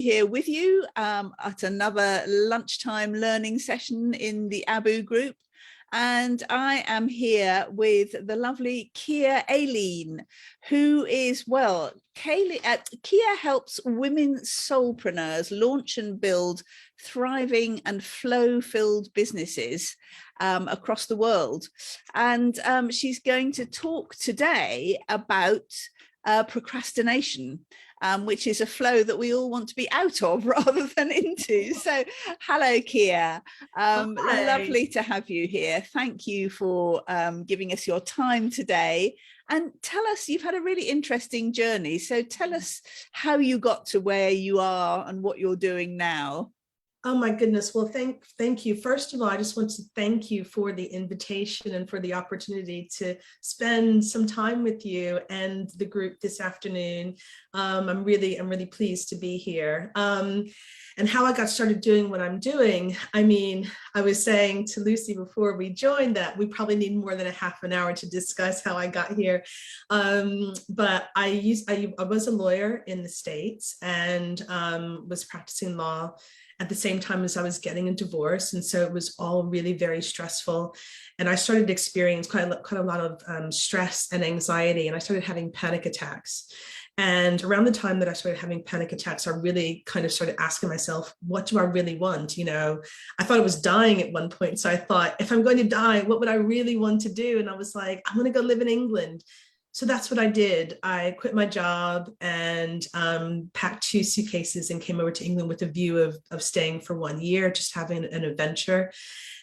here with you at another lunchtime learning session in the ABU group. And I am here with the lovely KIA AILEEN, who is, well, KIA helps women soulpreneurs launch and build thriving and flow-filled businesses across the world. And she's going to talk today about procrastination, which is a flow that we all want to be out of rather than into. So hello, KIA. Lovely to have you here. Thank you for giving us your time today. And tell us, you've had a really interesting journey. So tell us how you got to where you are and what you're doing now. Oh my goodness. Well, thank you. First of all, I just want to thank you for the invitation and for the opportunity to spend some time with you and the group this afternoon. I'm really pleased to be here. And how I got started doing what I'm doing. I mean, I was saying to Lucy before we joined that we probably need more than a half an hour to discuss how I got here. But I was a lawyer in the States and was practicing law at the same time as I was getting a divorce. And so it was all really very stressful. And I started to experience quite a lot of stress and anxiety, and I started having panic attacks. And around the time that I started having panic attacks, I really kind of started asking myself, what do I really want? You know, I thought I was dying at one point. So I thought, if I'm going to die, what would I really want to do? And I was like, I'm going to go live in England. So that's what I did. I quit my job and packed 2 suitcases and came over to England with a view of staying for 1 year, just having an adventure.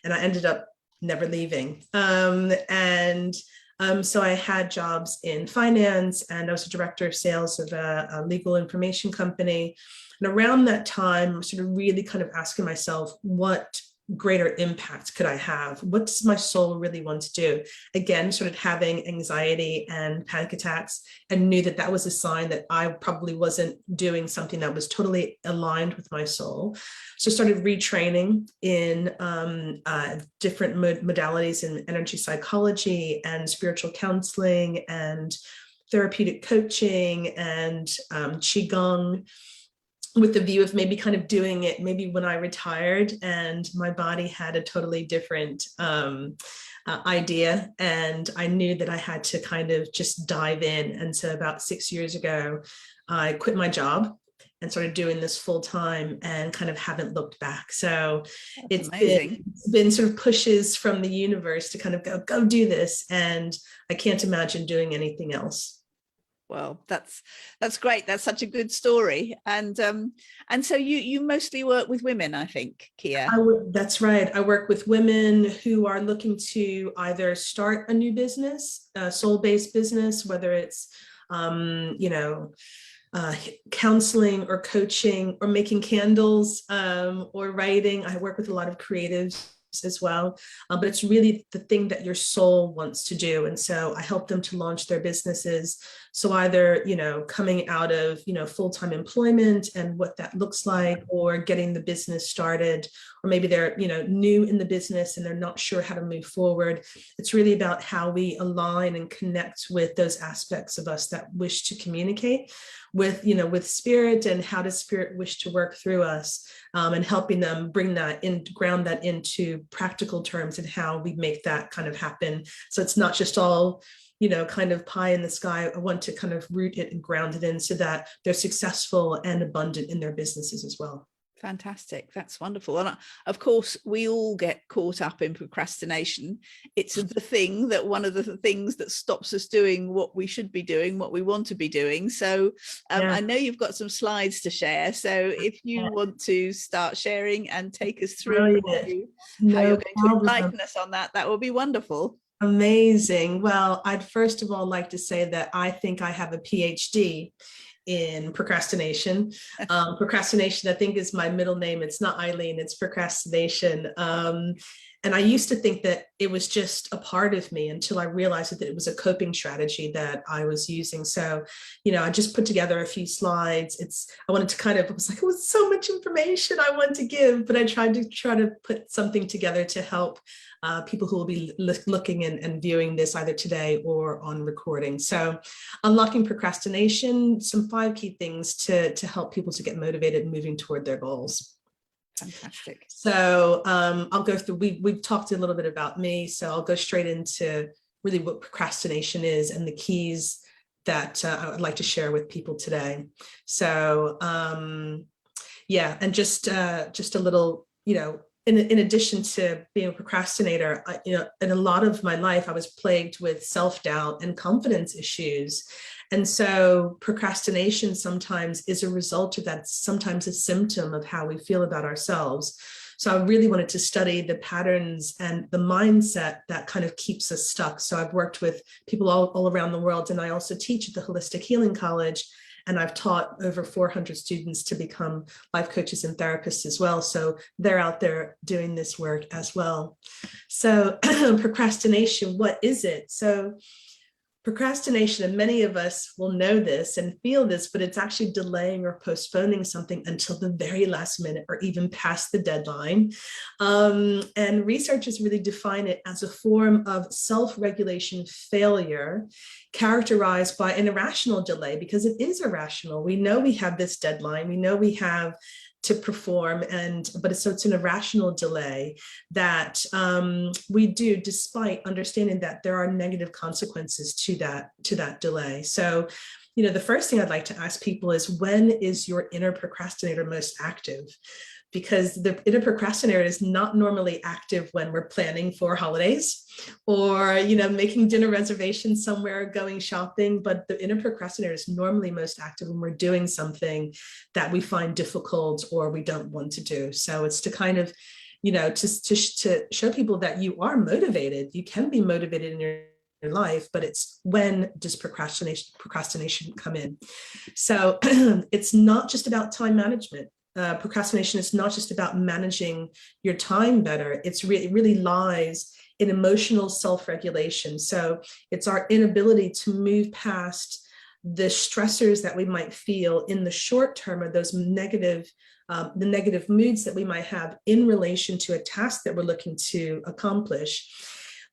And I ended up never leaving. So I had jobs in finance, and I was a director of sales of a legal information company. And around that time, I'm sort of really kind of asking myself, what greater impact could I have? What does my soul really want to do? Again, sort of having anxiety and panic attacks, and knew that that was a sign that I probably wasn't doing something that was totally aligned with my soul. So I started retraining in different modalities in energy psychology and spiritual counseling and therapeutic coaching and Qigong, with the view of maybe kind of doing it maybe when I retired and my body had a totally different idea. And I knew that I had to kind of just dive in. And so about 6 years ago, I quit my job and started doing this full time and kind of haven't looked back. So it's been sort of pushes from the universe to kind of go do this. And I can't imagine doing anything else. Well, that's great. That's such a good story. And so you mostly work with women, I think, KIA. That's right. I work with women who are looking to either start a new business, a soul-based business, whether it's counseling or coaching or making candles or writing. I work with a lot of creatives as well, but it's really the thing that your soul wants to do. And so I help them to launch their businesses. So either, coming out of, full-time employment and what that looks like, or getting the business started, or maybe they're, new in the business and they're not sure how to move forward. It's really about how we align and connect with those aspects of us that wish to communicate with, with spirit, and how does spirit wish to work through us, and helping them bring that in, ground that into practical terms and how we make that kind of happen. So it's not just all, kind of pie in the sky. I want to kind of root it and ground it in so that they're successful and abundant in their businesses as well. Fantastic. That's wonderful. And of course, we all get caught up in procrastination. It's the thing that one of the things that stops us doing what we should be doing, what we want to be doing. So I know you've got some slides to share. So if you want to start sharing and take us through how you're going to enlighten us on that, that will be wonderful. Amazing. Well, I'd first of all like to say that I think I have a PhD in procrastination. Procrastination, I think, is my middle name. It's not Eileen, it's procrastination. And I used to think that it was just a part of me until I realized that it was a coping strategy that I was using. So, I just put together a few slides. I wanted to it was like, it was so much information I want to give, but I tried to put something together to help people who will be looking and viewing this either today or on recording. So unlocking procrastination, some 5 key things to help people to get motivated and moving toward their goals. Fantastic. So I'll go through, we've talked a little bit about me, so I'll go straight into really what procrastination is and the keys that I would like to share with people today. So yeah, and just a little, in addition to being a procrastinator, in a lot of my life, I was plagued with self-doubt and confidence issues. And so procrastination sometimes is a result of that, sometimes a symptom of how we feel about ourselves. So I really wanted to study the patterns and the mindset that kind of keeps us stuck. So I've worked with people all around the world, and I also teach at the Holistic Healing College. And I've taught over 400 students to become life coaches and therapists as well. So they're out there doing this work as well. So procrastination, what is it? So procrastination, and many of us will know this and feel this, but it's actually delaying or postponing something until the very last minute or even past the deadline. And researchers really define it as a form of self-regulation failure characterized by an irrational delay, because it is irrational. We know we have this deadline, we know we have to perform, but it's an irrational delay that we do despite understanding that there are negative consequences to that delay. So, the first thing I'd like to ask people is, when is your inner procrastinator most active? Because the inner procrastinator is not normally active when we're planning for holidays or, making dinner reservations somewhere, going shopping. But the inner procrastinator is normally most active when we're doing something that we find difficult or we don't want to do. So it's to kind of, to show people that you are motivated. You can be motivated in your life, but it's when does procrastination come in? So it's not just about time management. Procrastination is not just about managing your time better. It really lies in emotional self-regulation. So it's our inability to move past the stressors that we might feel in the short term, or those negative, the negative moods that we might have in relation to a task that we're looking to accomplish.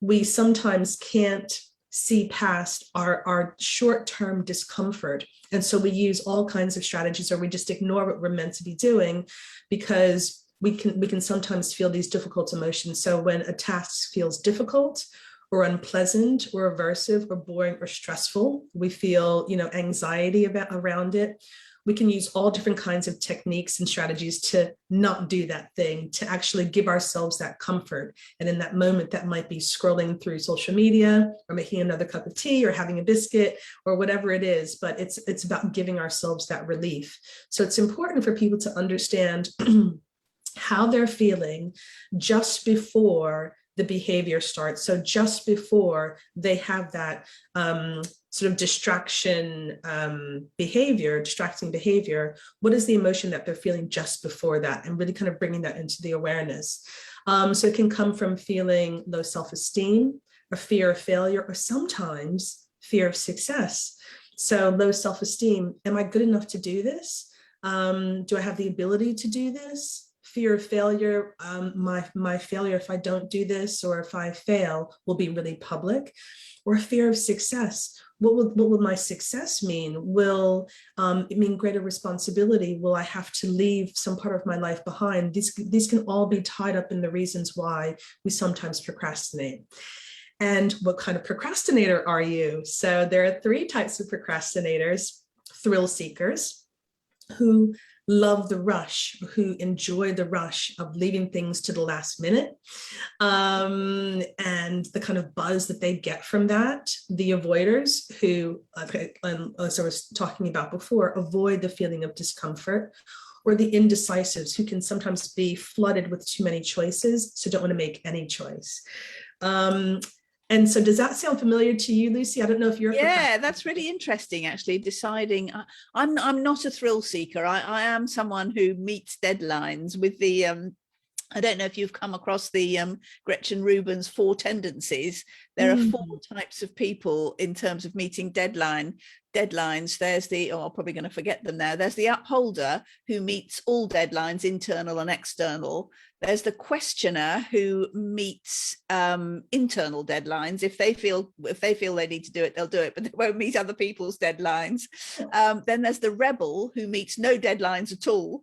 We sometimes can't see past our short-term discomfort. And so we use all kinds of strategies, or we just ignore what we're meant to be doing, because we can sometimes feel these difficult emotions. So when a task feels difficult or unpleasant or aversive or boring or stressful, we feel, anxiety around it. We can use all different kinds of techniques and strategies to not do that thing, to actually give ourselves that comfort. And in that moment, that might be scrolling through social media or making another cup of tea or having a biscuit or whatever it is, but it's about giving ourselves that relief. So it's important for people to understand how they're feeling just before the behavior starts. So just before they have that sort of distracting behavior, what is the emotion that they're feeling just before that? And really kind of bringing that into the awareness. So it can come from feeling low self-esteem, or fear of failure, or sometimes fear of success. So low self-esteem, am I good enough to do this? Do I have the ability to do this? Fear of failure, my failure if I don't do this, or if I fail, will be really public. Or fear of success. What will my success mean? Will it mean greater responsibility? Will I have to leave some part of my life behind? These can all be tied up in the reasons why we sometimes procrastinate. And what kind of procrastinator are you? So there are 3 types of procrastinators: thrill seekers, who love the rush, who enjoy the rush of leaving things to the last minute, and the kind of buzz that they get from that. The avoiders, who, as I was talking about before, avoid the feeling of discomfort. Or the indecisives, who can sometimes be flooded with too many choices, so don't want to make any choice. And so does that sound familiar to you, Lucy? I don't know if you're... Yeah, that's really interesting, actually, deciding. I'm not a thrill seeker. I am someone who meets deadlines with the I don't know if you've come across the Gretchen Rubin's 4 tendencies. There are 4 Mm. types of people in terms of meeting deadlines. There's the, oh, I'm probably going to forget them now. There's the upholder who meets all deadlines, internal and external. There's the questioner who meets internal deadlines. If they feel they need to do it, they'll do it, but they won't meet other people's deadlines. Then there's the rebel who meets no deadlines at all,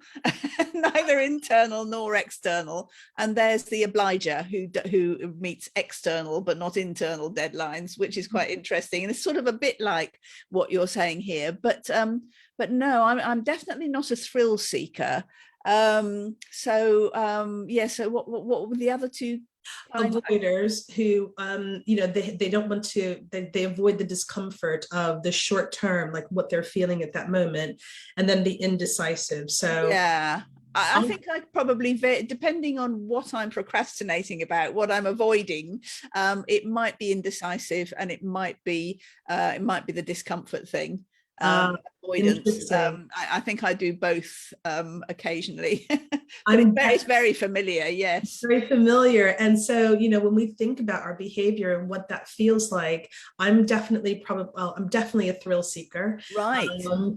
neither internal nor external. And there's the obliger who meets external but not internal deadlines, which is quite interesting. And it's sort of a bit like what you're saying here, but no, I'm definitely not a thrill seeker. So what were the other 2? Avoiders who you know, they don't want to, they avoid the discomfort of the short term, like what they're feeling at that moment, and then the indecisive. So yeah, I think I probably, depending on what I'm procrastinating about, what I'm avoiding, it might be indecisive, and it might be the discomfort thing. Avoidance. I think I do both occasionally, but it's very familiar. Yes, very familiar. And so, you know, when we think about our behavior and what that feels like, I'm definitely a thrill seeker. Right.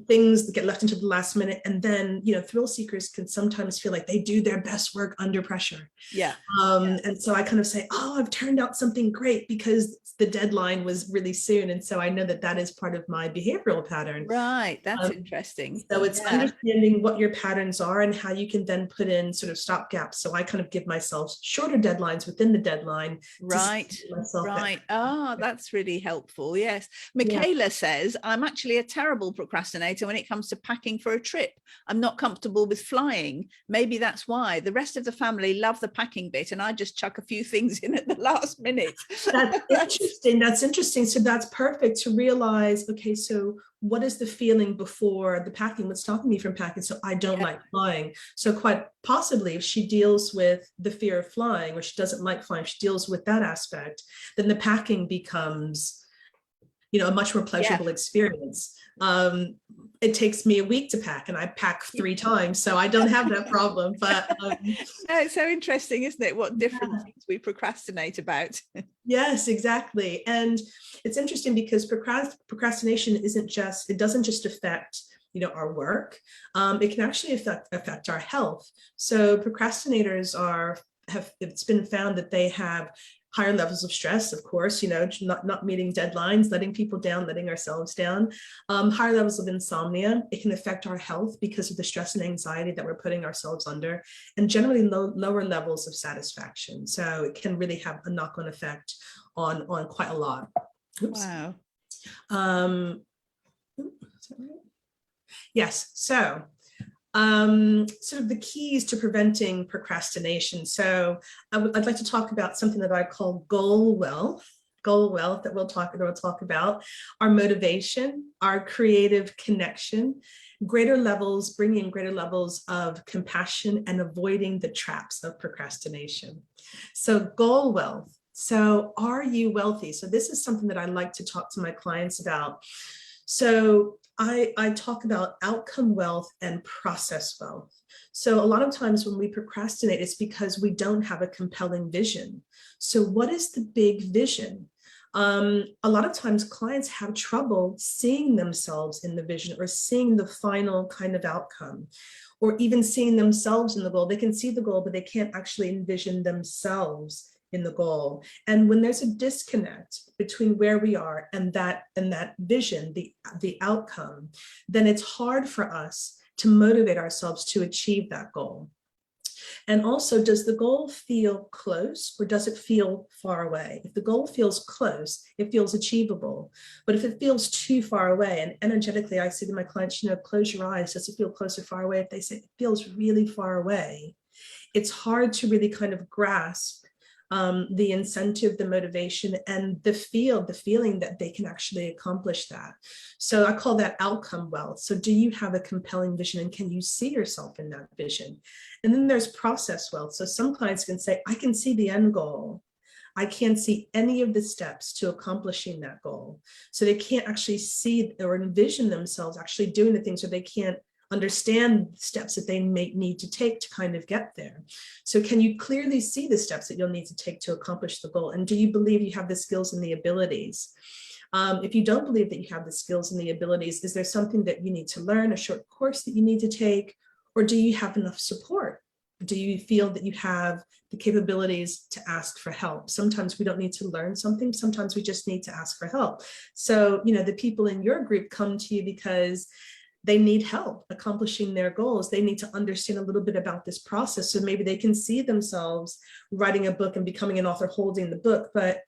Things that get left into the last minute, and then, you know, thrill seekers can sometimes feel like they do their best work under pressure. Yeah. And so I kind of say, oh, I've turned out something great because the deadline was really soon. And so I know that that is part of my behavioral pattern. Right. That's interesting. So it's understanding what your patterns are and how you can then put in sort of stop gaps. So I kind of give myself shorter deadlines within the deadline. Right. Right. Oh, that's really helpful. Yes. Michaela says, I'm actually a terrible procrastinator when it comes to packing for a trip. I'm not comfortable with flying. Maybe that's why. The rest of the family love the packing bit, and I just chuck a few things in at the last minute. That's interesting. That's interesting. So that's perfect to realize, okay, so what is the feeling before the packing? What's stopping me from packing? So I don't like flying. So quite possibly if she deals with the fear of flying, or she doesn't like flying, she deals with that aspect, then the packing becomes, you know, a much more pleasurable experience. It takes me a week to pack, and I pack 3 times, so I don't have that problem. But it's so interesting, isn't it? What different things we procrastinate about. Yes, exactly. And it's interesting because procrastination it doesn't just affect, you know, our work. It can actually affect our health. So procrastinators it's been found that they have higher levels of stress, of course, you know, not meeting deadlines, letting people down, letting ourselves down, higher levels of insomnia. It can affect our health because of the stress and anxiety that we're putting ourselves under, and generally lower levels of satisfaction. So it can really have a knock-on effect on quite a lot. Oops. Wow. Yes, so sort of the keys to preventing procrastination. So I'd like to talk about something that I call goal wealth that we'll talk about, our motivation, our creative connection, bringing in greater levels of compassion, and avoiding the traps of procrastination. So goal wealth. So are you wealthy? So this is something that I like to talk to my clients about. So I talk about outcome wealth and process wealth. So a lot of times when we procrastinate, it's because we don't have a compelling vision. So what is the big vision? A lot of times clients have trouble seeing themselves in the vision, or seeing the final kind of outcome, or even seeing themselves in the goal. They can see the goal, but they can't actually envision themselves in the goal. And when there's a disconnect between where we are and that vision, the outcome, then it's hard for us to motivate ourselves to achieve that goal. And also, does the goal feel close, or does it feel far away? If the goal feels close, it feels achievable. But if it feels too far away, and energetically I say to my clients, you know, close your eyes, does it feel close or far away? If they say it feels really far away, it's hard to really kind of grasp the incentive, the motivation, and the feeling that they can actually accomplish that. So I call that outcome wealth. So do you have a compelling vision, and can you see yourself in that vision? And then there's process wealth. So some clients can say, I can see the end goal. I can't see any of the steps to accomplishing that goal. So they can't actually see or envision themselves actually doing the things, or they can't understand steps that they may need to take to kind of get there. So can you clearly see the steps that you'll need to take to accomplish the goal? And do you believe you have the skills and the abilities? If you don't believe that you have the skills and the abilities, is there something that you need to learn, a short course that you need to take, or do you have enough support? Do you feel that you have the capabilities to ask for help? Sometimes we don't need to learn something. Sometimes we just need to ask for help. So, the people in your group come to you because they need help accomplishing their goals. They need to understand a little bit about this process. So maybe they can see themselves writing a book and becoming an author holding the book, but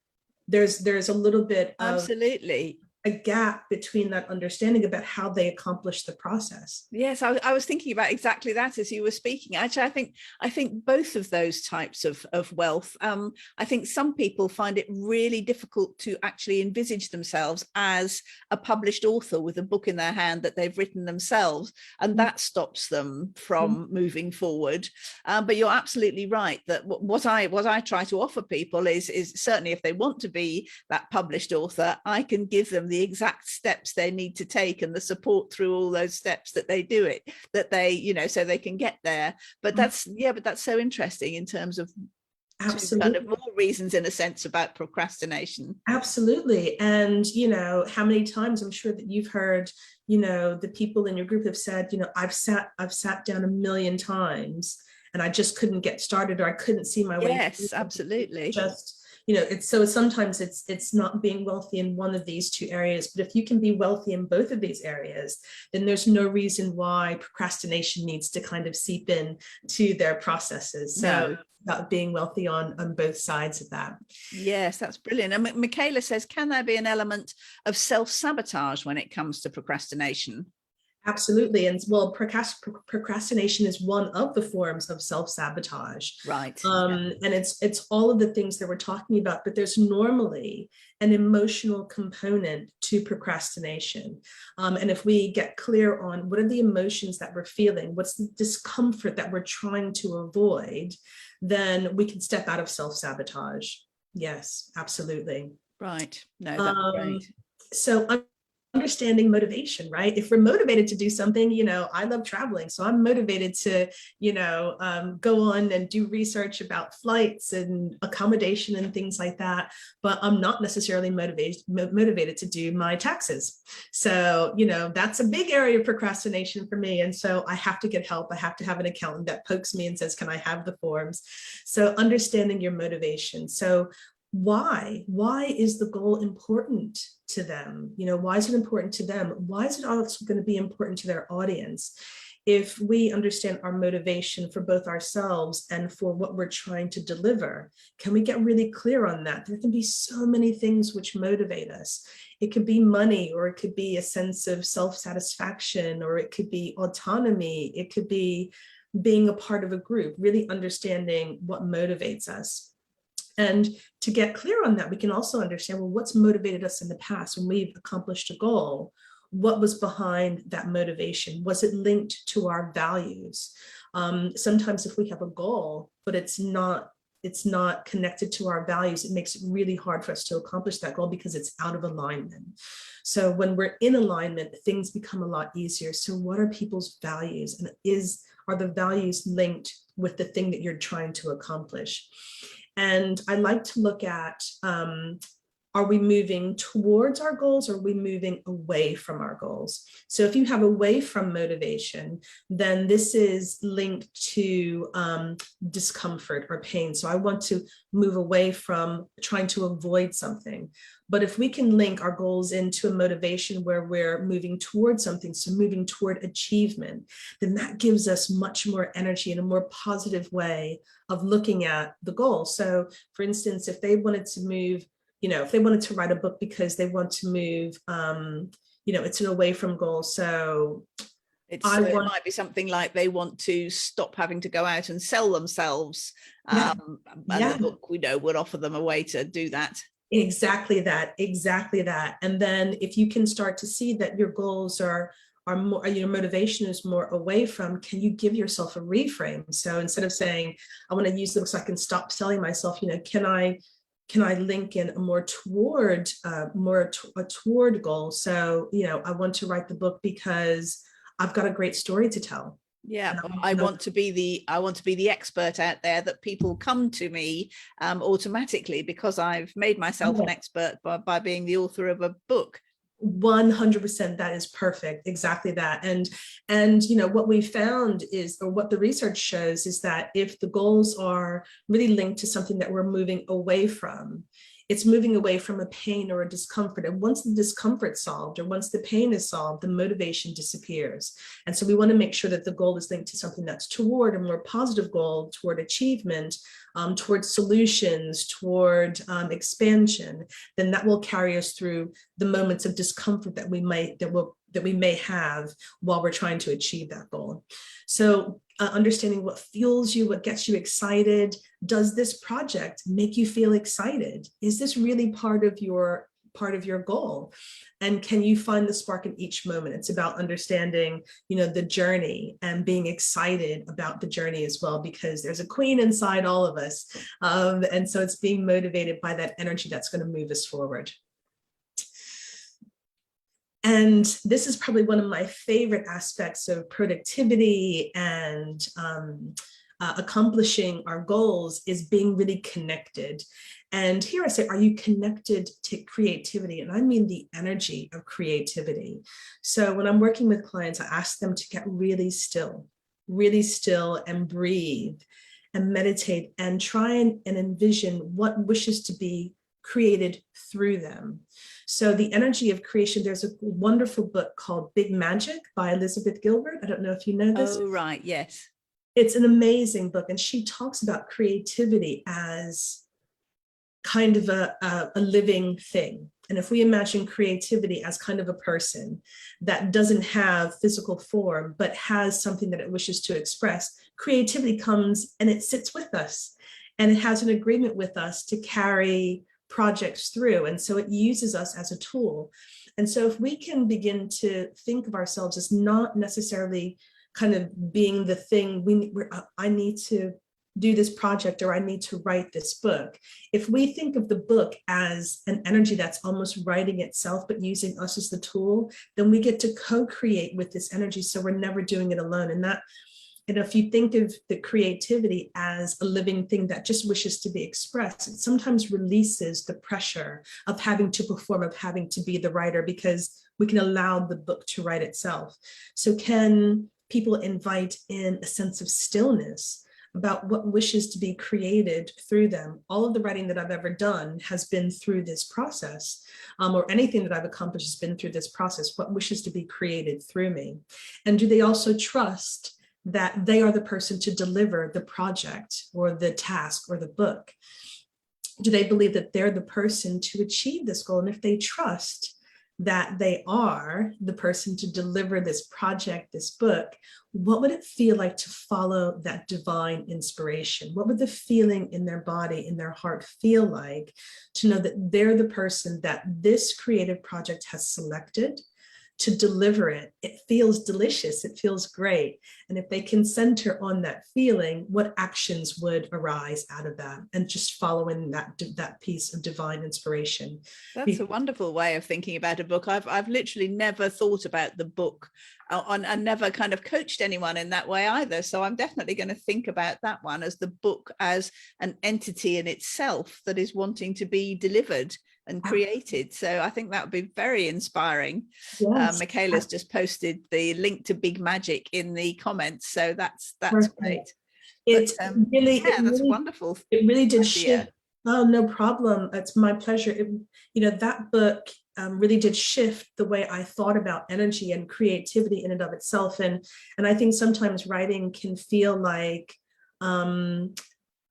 there's a little bit of absolutely a gap between that understanding about how they accomplish the process. Yes, I was thinking about exactly that as you were speaking. Actually, I think both of those types of wealth. I think some people find it really difficult to actually envisage themselves as a published author with a book in their hand that they've written themselves, and that stops them from moving forward. But you're absolutely right that what I try to offer people is certainly if they want to be that published author, I can give them the exact steps they need to take and the support through all those steps that they do it, that they, so they can get there. But that's so interesting in terms of absolutely kind of more reasons in a sense about procrastination. Absolutely. And, how many times I'm sure that you've heard, the people in your group have said, I've sat down a million times and I just couldn't get started, or I couldn't see my way. Yes, absolutely. Sometimes it's not being wealthy in one of these two areas, but if you can be wealthy in both of these areas, then there's no reason why procrastination needs to kind of seep in to their processes. So about being wealthy on both sides of that. Yes, that's brilliant. And Michaela says, can there be an element of self-sabotage when it comes to procrastination? Absolutely. And well, procrastination is one of the forms of self-sabotage. Right. And it's all of the things that we're talking about, but there's normally an emotional component to procrastination. And if we get clear on what are the emotions that we're feeling, what's the discomfort that we're trying to avoid, then we can step out of self-sabotage. Yes, absolutely. Right. No, that's great. So understanding motivation, right? If we're motivated to do something, I love traveling, so I'm motivated to, go on and do research about flights and accommodation and things like that, but I'm not necessarily motivated to do my taxes. So, that's a big area of procrastination for me. And so I have to get help. I have to have an accountant that pokes me and says, can I have the forms? So understanding your motivation. So why is the goal important to them? Why is it important to them? Why is it also going to be important to their audience? If we understand our motivation for both ourselves and for what we're trying to deliver, can we get really clear on that? There can be so many things which motivate us. It could be money, or it could be a sense of self-satisfaction, or it could be autonomy. It could be being a part of a group, really understanding what motivates us. And to get clear on that, we can also understand, well, what's motivated us in the past when we've accomplished a goal? What was behind that motivation? Was it linked to our values? Sometimes if we have a goal, but it's not connected to our values, it makes it really hard for us to accomplish that goal because it's out of alignment. So when we're in alignment, things become a lot easier. So what are people's values? And are the values linked with the thing that you're trying to accomplish? And I like to look at, are we moving towards our goals, or are we moving away from our goals? So if you have away from motivation, then this is linked to discomfort or pain. So I want to move away from trying to avoid something. But if we can link our goals into a motivation where we're moving towards something, so moving toward achievement, then that gives us much more energy and a more positive way of looking at the goal. So for instance, if they wanted to move, if they wanted to write a book because they want to move, it's an away from goal. So it might be something like they want to stop having to go out and sell themselves. And the book, would offer them a way to do that. Exactly that. And then if you can start to see that your goals are more, your motivation is more away from, can you give yourself a reframe? So instead of saying, I want to use them so I can stop selling myself, can I link in a more toward goal? So, I want to write the book because I've got a great story to tell. Yeah, I want to be the expert out there, that people come to me automatically because I've made myself an expert by being the author of a book. 100%, that is perfect. Exactly that. And you know, what we found is, or what the research shows, is that if the goals are really linked to something that we're moving away from, it's moving away from a pain or a discomfort. And once the discomfort's solved, or once the pain is solved, the motivation disappears. And so we want to make sure that the goal is linked to something that's toward a more positive goal, toward achievement, toward solutions, toward expansion. Then that will carry us through the moments of discomfort that we may have while we're trying to achieve that goal. So understanding what fuels you, what gets you excited. Does this project make you feel excited? Is this really part of your goal? And can you find the spark in each moment? It's about understanding, you know, the journey and being excited about the journey as well, because there's a queen inside all of us. And so it's being motivated by that energy that's going to move us forward. And this is probably one of my favorite aspects of productivity and accomplishing our goals, is being really connected. And here I say, are you connected to creativity? And I mean the energy of creativity. So when I'm working with clients, I ask them to get really still and breathe and meditate and try and envision what wishes to be created through them. So the energy of creation, there's a wonderful book called Big Magic by Elizabeth Gilbert. I don't know if you know this. Oh, right. Yes. It's an amazing book. And she talks about creativity as kind of a living thing. And if we imagine creativity as kind of a person that doesn't have physical form, but has something that it wishes to express, creativity comes and it sits with us, and it has an agreement with us to carry projects through. And so it uses us as a tool. And so if we can begin to think of ourselves as not necessarily kind of being the thing I need to do this project, or I need to write this book. If we think of the book as an energy that's almost writing itself, but using us as the tool, then we get to co-create with this energy. So we're never doing it alone. And that, and if you think of the creativity as a living thing that just wishes to be expressed, it sometimes releases the pressure of having to perform, of having to be the writer, because we can allow the book to write itself. So can people invite in a sense of stillness about what wishes to be created through them? All of the writing that I've ever done has been through this process, or anything that I've accomplished has been through this process. What wishes to be created through me? And do they also trust that they are the person to deliver the project or the task or the book? Do they believe that they're the person to achieve this goal? And if they trust that they are the person to deliver this project, this book, what would it feel like to follow that divine inspiration? What would the feeling in their body, in their heart feel like to know that they're the person that this creative project has selected to deliver it? It feels delicious, it feels great. And if they can center on that feeling, what actions would arise out of that? And just following that piece of divine inspiration. That's a wonderful way of thinking about a book. I've literally never thought about the book and never kind of coached anyone in that way either. So I'm definitely going to think about that one as the book as an entity in itself that is wanting to be delivered and created. So I think that would be very inspiring. Yes. Michaela's just posted the link to Big Magic in the comments, so that's great. It's really, that's wonderful. It really did shift. Oh, no problem. It's my pleasure. That book really did shift the way I thought about energy and creativity in and of itself. And I think sometimes writing can feel like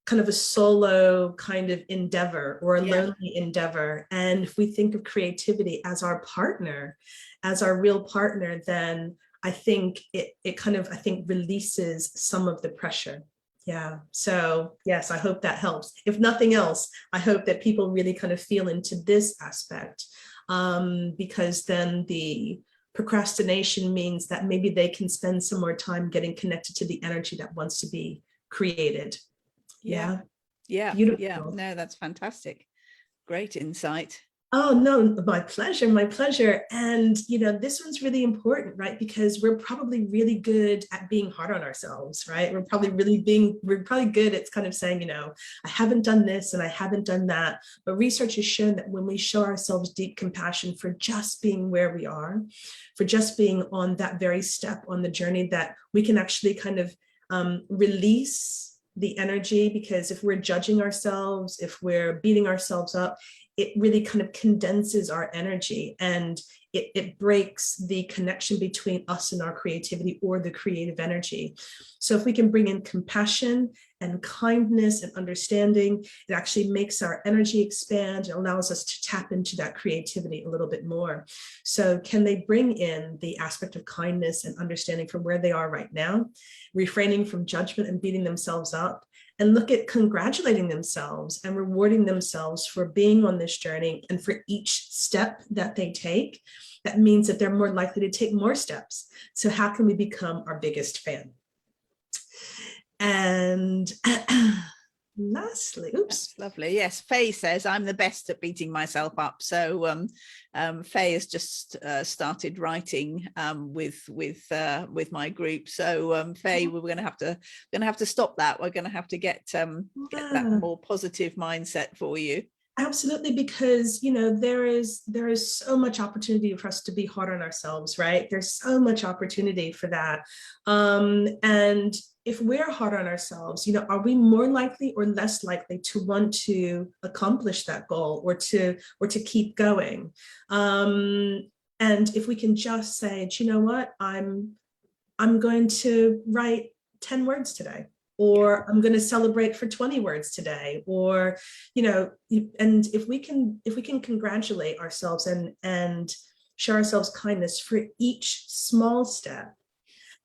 kind of a solo kind of endeavor, or a lonely endeavor. And if we think of creativity as our partner, as our real partner, then I think it kind of, releases some of the pressure. Yeah. So yes, I hope that helps. If nothing else, I hope that people really kind of feel into this aspect, because then the procrastination means that maybe they can spend some more time getting connected to the energy that wants to be created. Yeah. Beautiful. No, that's fantastic. Great insight. Oh, no, my pleasure, my pleasure. And, this one's really important, right? Because we're probably really good at being hard on ourselves, right? We're probably good at kind of saying, I haven't done this and I haven't done that. But research has shown that when we show ourselves deep compassion for just being where we are, for just being on that very step on the journey, that we can actually kind of release the energy. Because if we're judging ourselves, if we're beating ourselves up, it really kind of condenses our energy, and it breaks the connection between us and our creativity or the creative energy. So if we can bring in compassion and kindness and understanding, it actually makes our energy expand. It allows us to tap into that creativity a little bit more. So can they bring in the aspect of kindness and understanding from where they are right now, refraining from judgment and beating themselves up, and look at congratulating themselves and rewarding themselves for being on this journey, and for each step that they take, that means that they're more likely to take more steps. So how can we become our biggest fan? And lastly, oops. That's lovely. Yes, Faye says I'm the best at beating myself up. So Faye has just started writing with my group. So Faye, we're going to have to stop that. We're going to have to get that more positive mindset for you. Absolutely, because there is so much opportunity for us to be hard on ourselves, right? There's so much opportunity for that, and if we're hard on ourselves, are we more likely or less likely to want to accomplish that goal, or to keep going? And if we can just say, do you know what, I'm going to write 10 words today, or I'm going to celebrate for 20 words today, or, and if we can congratulate ourselves and show ourselves kindness for each small step,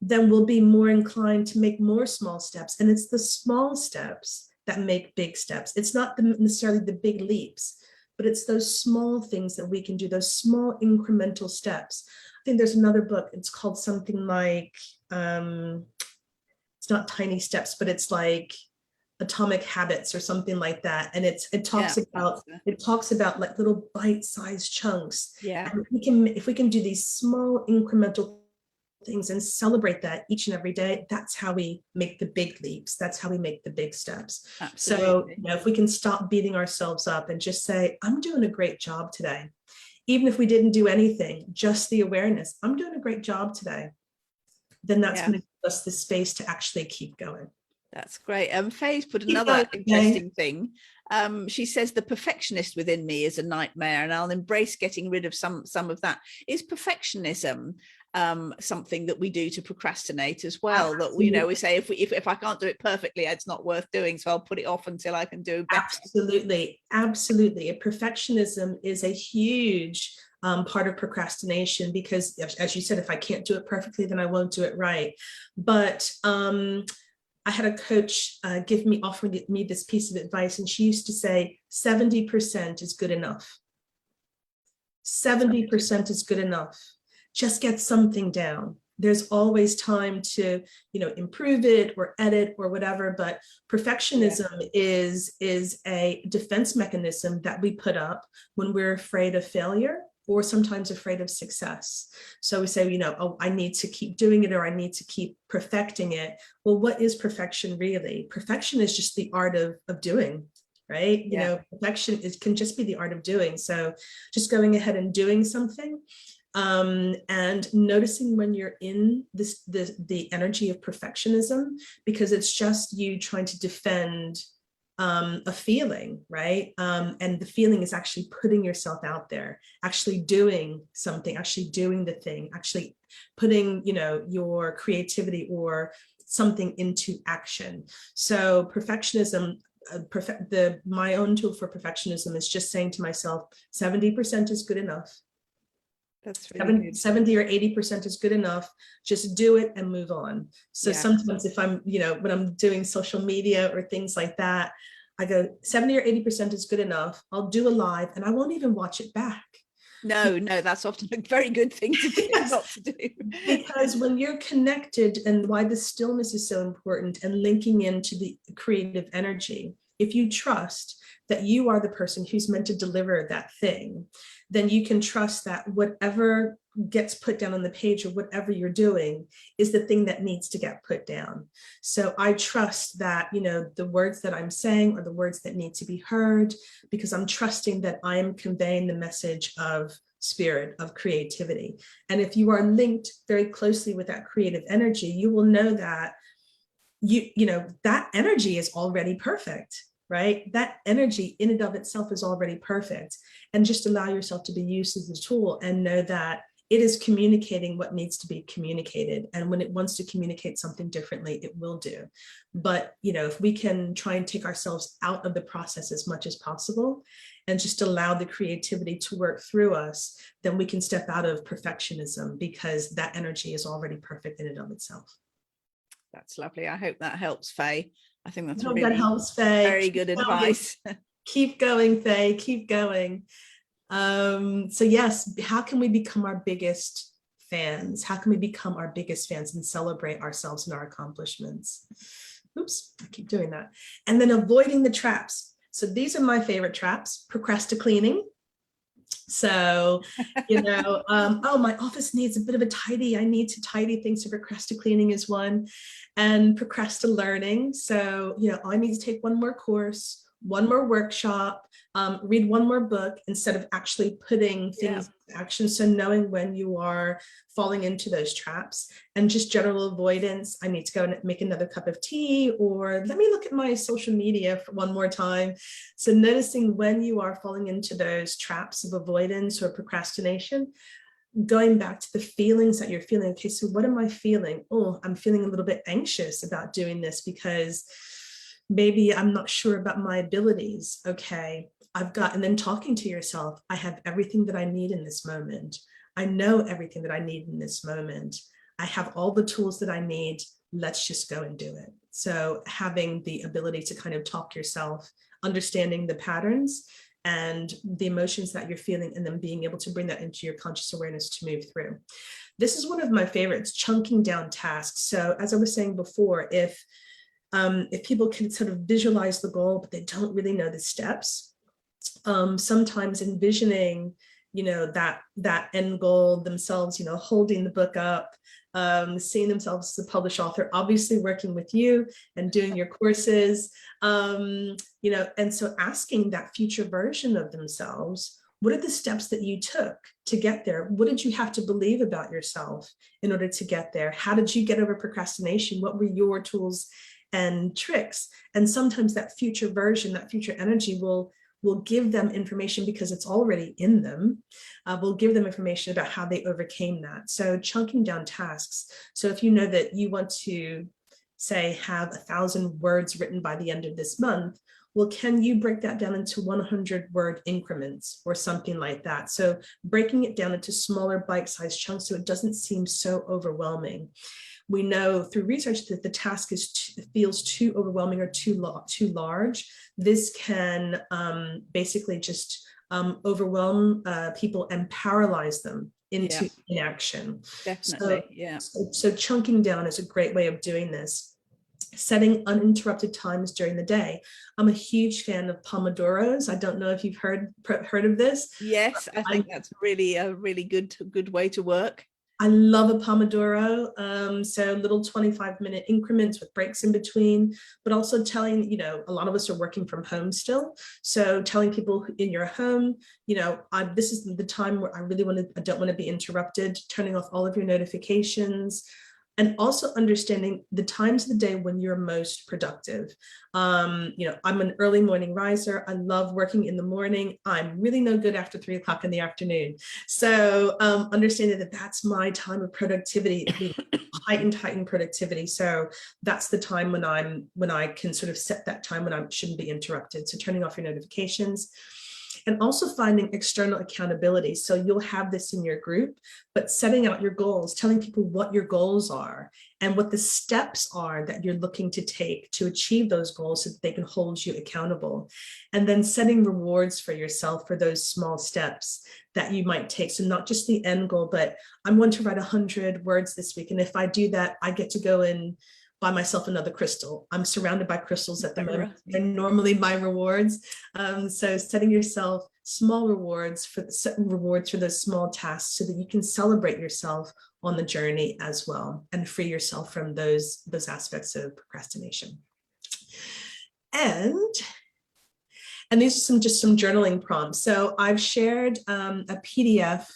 then we'll be more inclined to make more small steps. And it's the small steps that make big steps. It's not necessarily the big leaps, but it's those small things that we can do, those small incremental steps. I think there's another book, it's called something like, it's not Tiny Steps, but it's like Atomic Habits or something like that. And it talks about like little bite-sized chunks. Yeah. And if we can do these small incremental things and celebrate that each and every day, that's how we make the big leaps. That's how we make the big steps. Absolutely. So if we can stop beating ourselves up and just say, I'm doing a great job today. Even if we didn't do anything, just the awareness, I'm doing a great job today, then that's going to give us the space to actually keep going. That's great. Faye's put another interesting thing. She says the perfectionist within me is a nightmare, and I'll embrace getting rid of some of that. Is perfectionism something that we do to procrastinate as well? Absolutely. That we say if I can't do it perfectly, it's not worth doing, so I'll put it off until I can do better. Absolutely. Perfectionism is a huge part of procrastination, because as you said, if I can't do it perfectly, then I won't do it right. But I had a coach offer me this piece of advice, and she used to say 70% is good enough. 70% is good enough. Just get something down. There's always time to, improve it or edit or whatever, but perfectionism is a defense mechanism that we put up when we're afraid of failure, or sometimes afraid of success. So we say, oh, I need to keep doing it, or I need to keep perfecting it. Well, what is perfection really? Perfection is just the art of doing, right? Perfection can just be the art of doing. So just going ahead and doing something, and noticing when you're in the energy of perfectionism, because it's just you trying to defend a feeling, right? And the feeling is actually putting yourself out there, actually doing something, actually doing the thing, actually putting, your creativity or something into action. So perfectionism, my own tool for perfectionism is just saying to myself, 70% is good enough. That's really 70 or 80% is good enough. Just do it and move on. So sometimes if I'm, when I'm doing social media or things like that, I go 70 or 80% is good enough. I'll do a live and I won't even watch it back. No, that's often a very good thing to do, not to do. Because when you're connected, and why the stillness is so important, and linking into the creative energy, if you trust that you are the person who's meant to deliver that thing, then you can trust that whatever gets put down on the page or whatever you're doing is the thing that needs to get put down. So I trust that, you know, the words that I'm saying are the words that need to be heard, because I'm trusting that I am conveying the message of spirit, of creativity. And if you are linked very closely with that creative energy, you will know that you know that energy is already perfect, right? That energy in and of itself is already perfect. And just allow yourself to be used as a tool and know that it is communicating what needs to be communicated. And when it wants to communicate something differently, it will do. But, you know, if we can try and take ourselves out of the process as much as possible and just allow the creativity to work through us, then we can step out of perfectionism, because that energy is already perfect in and of itself. That's lovely. I hope that helps, Faye. I think that's That really helps, Faye. very good advice. Keep going, Faye, keep going. So yes, how can we become our biggest fans? How can we become our biggest fans and celebrate ourselves and our accomplishments? Oops, I keep doing that. And then avoiding the traps. So these are my favorite traps: procrastinating. So, you know, oh, my office needs a bit of a tidy. I need to tidy things. So procrastinating is one. And procrastinating. So, you know, I need to take one more course, one more workshop, read one more book, instead of actually putting things into action. So knowing when you are falling into those traps. And just general avoidance. I need to go and make another cup of tea, or let me look at my social media for one more time. So noticing when you are falling into those traps of avoidance or procrastination, going back to the feelings that you're feeling. Okay, so what am I feeling? Oh, I'm feeling a little bit anxious about doing this because maybe I'm not sure about my abilities. Okay, and then talking to yourself, I have everything that I need in this moment. I know everything that I need in this moment. I have all the tools that I need. Let's just go and do it. So having the ability to kind of talk yourself, understanding the patterns and the emotions that you're feeling, and then being able to bring that into your conscious awareness to move through. This is one of my favorites, chunking down tasks. So as I was saying before, if people can sort of visualize the goal, but they don't really know the steps, sometimes envisioning, you know, that end goal themselves, you know, holding the book up, seeing themselves as a published author, obviously working with you and doing your courses, you know, and so asking that future version of themselves, what are the steps that you took to get there? What did you have to believe about yourself in order to get there? How did you get over procrastination? What were your tools and tricks? And sometimes that future version, that future energy will give them information, because it's already in them. We'll give them information about how they overcame that. So chunking down tasks. So if you know that you want to, say, have 1,000 words written by the end of this month, well, can you break that down into 100-word increments or something like that? So breaking it down into smaller bite-sized chunks so it doesn't seem so overwhelming. We know through research that the task feels too overwhelming or too large. This can basically just overwhelm people and paralyze them into inaction. Definitely, So chunking down is a great way of doing this. Setting uninterrupted times during the day. I'm a huge fan of Pomodoros. I don't know if you've heard of this. Yes, I think that's really a really good way to work. I love a Pomodoro. So little 25-minute increments with breaks in between, but also telling, you know, a lot of us are working from home still. So telling people in your home, you know, this is the time where I don't want to be interrupted, turning off all of your notifications. And also understanding the times of the day when you're most productive. You know, I'm an early morning riser. I love working in the morning. I'm really no good after 3 o'clock in the afternoon. So understanding that that's my time of productivity, heightened productivity. So that's the time when I can sort of set that time when I shouldn't be interrupted. So turning off your notifications. And also finding external accountability. So you'll have this in your group, but setting out your goals, telling people what your goals are and what the steps are that you're looking to take to achieve those goals so that they can hold you accountable. And then setting rewards for yourself for those small steps that you might take. So not just the end goal, but I'm going to write 100 words this week. And if I do that, I get to go and buy myself another crystal. I'm surrounded by crystals at the moment. Right. They're normally my rewards. So setting yourself small rewards for those small tasks so that you can celebrate yourself on the journey as well and free yourself from those aspects of procrastination. And these are just some journaling prompts. So I've shared a PDF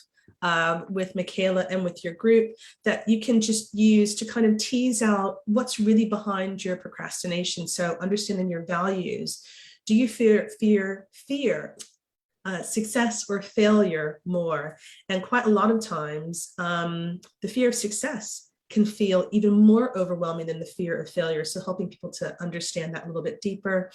with Michaela and with your group that you can just use to kind of tease out what's really behind your procrastination. So understanding your values. Do you fear success or failure more? And quite a lot of times, the fear of success can feel even more overwhelming than the fear of failure. So helping people to understand that a little bit deeper.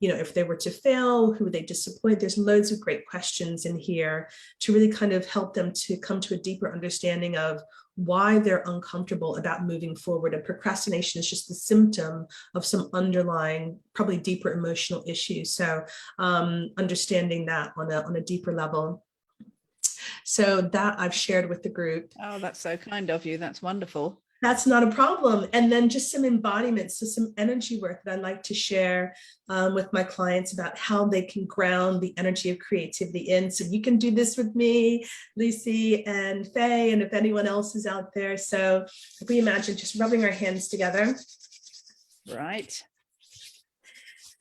You know, if they were to fail, who would they disappoint? There's loads of great questions in here to really kind of help them to come to a deeper understanding of why they're uncomfortable about moving forward. And procrastination is just the symptom of some underlying, probably deeper emotional issues. So understanding that on a deeper level. So that I've shared with the group. Oh, that's so kind of you. That's wonderful. That's not a problem. And then just some embodiments, so some energy work that I like to share with my clients about how they can ground the energy of creativity in. So you can do this with me, Lucy and Faye, and if anyone else is out there. So if we imagine just rubbing our hands together. Right.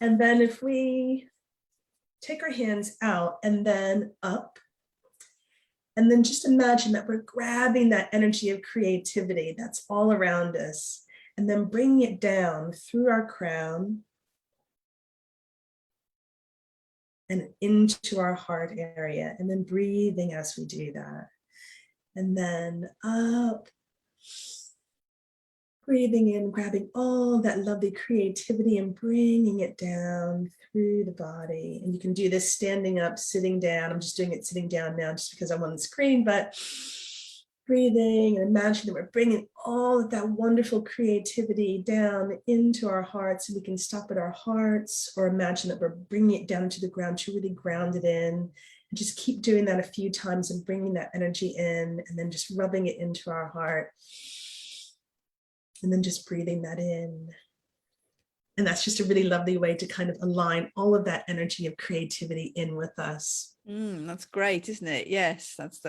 And then if we take our hands out and then up, and then just imagine that we're grabbing that energy of creativity that's all around us and then bringing it down through our crown and into our heart area, and then breathing as we do that. And then up, breathing in, grabbing all that lovely creativity and bringing it down through the body. And you can do this standing up, sitting down. I'm just doing it sitting down now just because I'm on the screen, but breathing and imagine that we're bringing all of that wonderful creativity down into our hearts. And we can stop at our hearts or imagine that we're bringing it down to the ground to really ground it in. And just keep doing that a few times and bringing that energy in and then just rubbing it into our heart. And then just breathing that in. And that's just a really lovely way to kind of align all of that energy of creativity in with us. That's great, isn't it? Yes, that's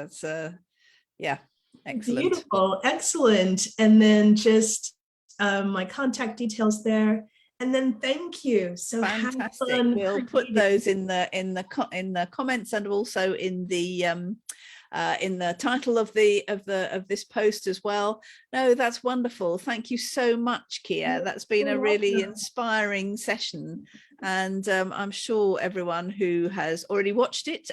yeah, excellent. Beautiful, excellent. And then just my contact details there. And then thank you. So fantastic. Have fun We'll creating. put those in the comments and also in the title of this post as well. No, that's wonderful. Thank you so much, Kia. That's been a really inspiring session, and I'm sure everyone who has already watched it,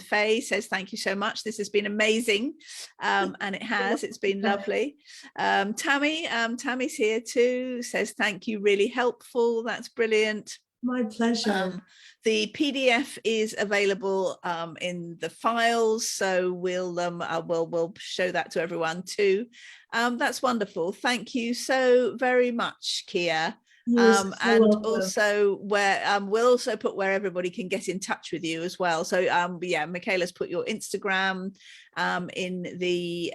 Faye says thank you so much. This has been amazing, and it's been lovely. Tammy's here too, says thank you, really helpful. That's brilliant. My pleasure. The PDF is available in the files, so we'll show that to everyone too. That's wonderful. Thank you so very much, Kia. And also we'll also put where everybody can get in touch with you as well. So yeah, Michaela's put your Instagram in the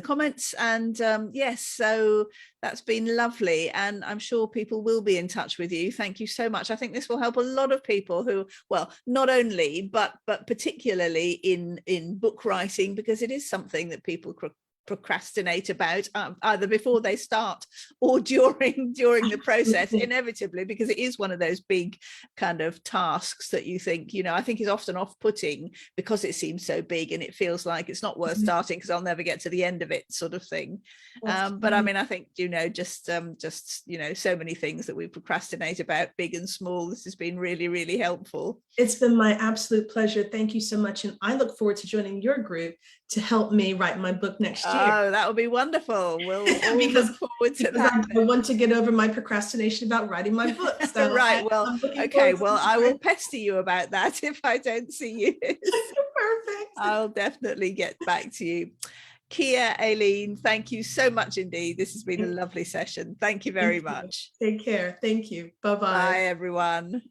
comments, and yes, so that's been lovely, and I'm sure people will be in touch with you. Thank you so much. I think this will help a lot of people who, well, not only but particularly in book writing, because it is something that people procrastinate about either before they start or during the process, inevitably, because it is one of those big kind of tasks that you think, I think is often off-putting because it seems so big and it feels like it's not worth starting because I'll never get to the end of it, sort of thing. But I mean, I think just so many things that we procrastinate about, big and small. This has been really, really helpful. It's been my absolute pleasure. Thank you so much, and I look forward to joining your group to help me write my book next year. Oh, that would be wonderful. We'll look forward to that. I want to get over my procrastination about writing my book. So right. Well, okay. Well, I will pester you about that if I don't see you. Perfect. I'll definitely get back to you. Kia Aileen, thank you so much indeed. This has been a lovely session. Thank you very much. Take care. Thank you. Bye-bye. Bye, everyone.